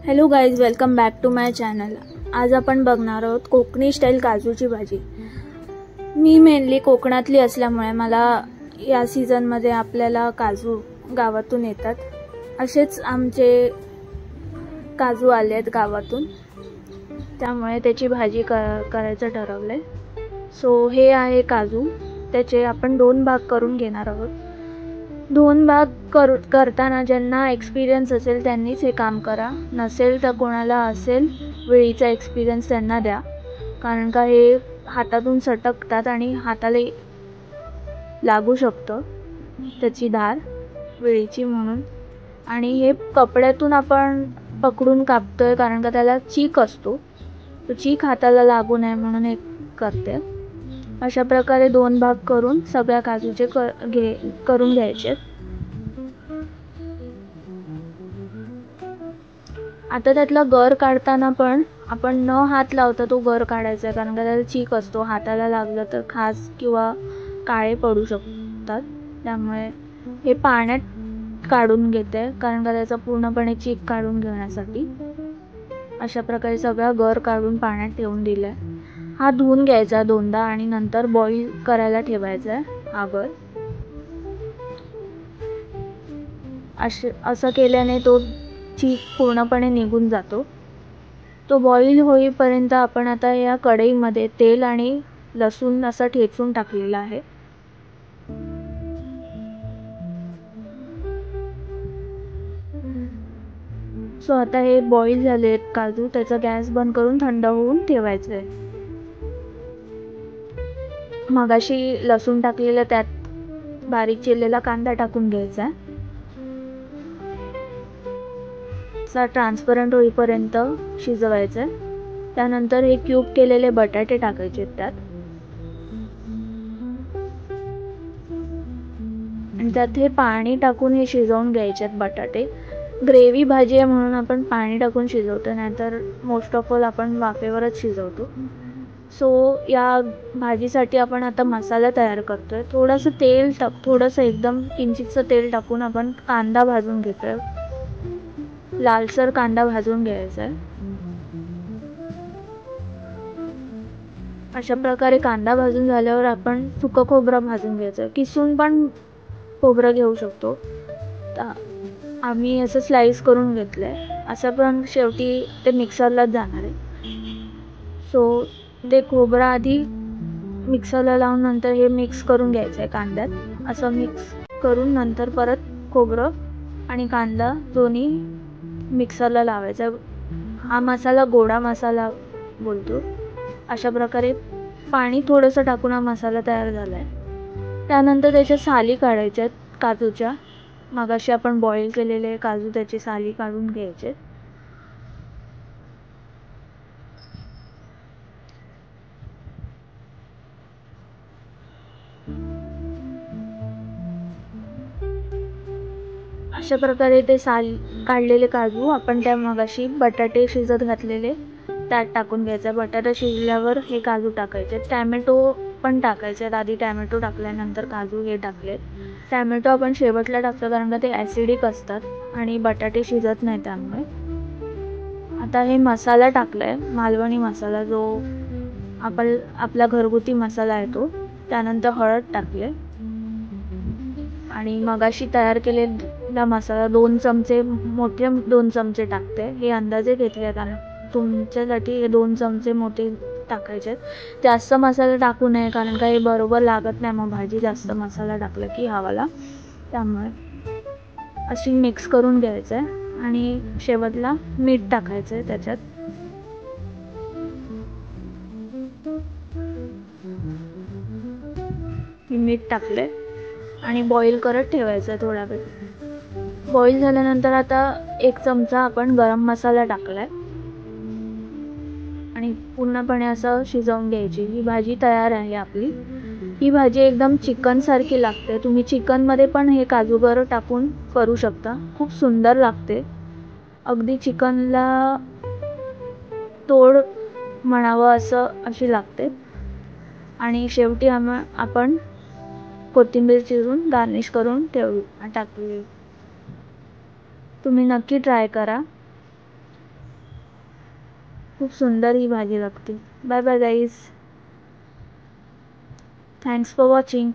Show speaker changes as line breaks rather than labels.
Hello guys, welcome back to my channel. आज आपण बघणार आहोत कोकणी स्टाईल काजूची भाजी। मी मेनली कोकणातली असल्यामुळे मला या सीझनमध्ये आपल्याला काजू गावातून येतात। असेच आमचे काजू आले आहेत गावातून, त्यामुळे त्याची भाजी करायचं ठरवलंय। सो हे आहे काजू, त्याचे आपण 2 भाग करून घेणार आहोत। 2 भाग करताना ज्यांना एक्सपिरियन्स असेल त्यांनीच हे काम करा, नसेल तर कोणाला असेल वेळीचा एक्सपिरियन्स त्यांना द्या, कारण का हे हातातून सटकतात आणि हाताला लागू शकतं त्याची धार वेळीची म्हणून। आणि हे कपड्यातून आपण पकडून कापतोय कारण का त्याला चीक असतो, तो चीक हाताला लागू नये म्हणून हे करते। अशा प्रकारे 2 भाग करून सगळ्या काजूचे करून घ्यायचे। आता त्यातला गर काढताना पण आपण न हात लावता तो गर काढायचा, कारण का त्याला चीक असतो, हाताला लागलं तर खाज किंवा काळे पडू शकतात। त्यामुळे हे पाण्यात काढून घेते, कारण का त्याचा पूर्णपणे चीक काढून घेण्यासाठी। अशा प्रकारे सगळा गर काढून पाण्यात ठेवून दिलाय। हा धुवून घ्यायचा 2दा आणि नंतर बॉईल करायला ठेवायचा हा गर। असं केल्याने तो चीक पूर्णपणे निघून जातो। तो बॉईल होईपर्यंत आपण आता या कढईमध्ये तेल आणि लसूण असं ठेचून टाकलेला आहे। सो आता हे बॉईल झाले काजू, त्याचा गॅस बंद करून थंड होऊन ठेवायचं आहे। मगाशी लसूण टाकलेलं त्यात बारीक चिरलेला कांदा टाकून घ्यायचा, ट्रान्सपरंट होईपर्यंत शिजवायचं। त्यानंतर हे क्यूब केलेले बटाटे टाकायचे त्यात, आणि त्यात हे पाणी टाकून हे शिजवून घ्यायचे बटाटे। ग्रेव्ही भाजी आहे म्हणून आपण पाणी टाकून शिजवतो, नाहीतर मोस्ट ऑफ ऑल आपण वाफेवरच शिजवतो। सो या भाजीसाठी आपण आता मसाला तयार करतोय। थोडंसं एकदम किंचितचं तेल टाकून आपण कांदा भाजून घेतोय, लालसर कांदा भाजून घ्यायचा आहे। अशा प्रकारे कांदा भाजून झाल्यावर आपण सुकं खोबरं भाजून घ्यायचं, किसून पण खोबरं घेऊ शकतो। आम्ही असं स्लाइस करून घेतलंय, असं पण शेवटी ते मिक्सरलाच जाणार आहे। सो ते खोबरं आधी मिक्सरला लावून नंतर हे मिक्स करून घ्यायचं आहे कांद्यात। असं मिक्स करून नंतर परत खोबरं आणि कांदा दोन्ही मिक्सरला लावायचा। हा मसाला गोडा मसाला बोलतो। अशा प्रकारे पाणी थोडंसं टाकून हा मसाला तयार झाला आहे। त्यानंतर त्याच्या साली काढायच्या काजूच्या, मगाशी आपण बॉईल केलेले काजू त्याची साली काढून घ्यायचे। अशा प्रकारे ते साल काढलेले काजू आपण त्या मगाशी बटाटे शिजत घातलेले त्यात टाकून घ्यायचा। बटाटा शिजल्यावर हे काजू टाकायचे। टॅमॅटो पण टाकायचे, आधी टॅमॅटो टाकल्यानंतर काजू हे टाकले। टॅमॅटो आपण शेवटला टाकतो कारण का ते ॲसिडिक असतात आणि बटाटे शिजत नाही त्यामुळे। आता हे मसाला टाकलाय, मालवणी मसाला जो आपला घरगुती मसाला आहे तो। त्यानंतर हळद टाकले आणि मगाशी तयार केलेला मसाला 2 चमचे, मोठे 2 चमचे टाकते। हे अंदाजे घेतले, कारण तुमच्यासाठी हे 2 चमचे मोठे टाकायचे। जास्त मसाला टाकू नये, कारण का हे बरोबर लागत नाही मग भाजी जास्त मसाला टाकला की हवाला। त्यामुळे अशी मिक्स करून घ्यायचं आहे आणि शेवटला मीठ टाकायचं आहे त्याच्यात। मीठ टाकले आणि बॉईल करत ठेवायचं थोडा वेळ। बॉईल झाल्यानंतर आता 1 चमचा आपण गरम मसाला टाकलाय आणि पूर्णपणे असं शिजवून घ्यायची। ही भाजी तयार आहे आपली। ही भाजी एकदम चिकन सारखी लागते। तुम्ही चिकनमध्ये पण हे काजू गर टाकून करू शकता, खूप सुंदर लागते। अगदी चिकनला तोड म्हणावं असं अशी लागते। आणि शेवटी आपण कोथिंबीर चिरून गार्निश करून टाकू। तुम्ही नक्की ट्राय करा। खूप सुंदर ही भाजी लागते. Bye bye guys, thanks for watching.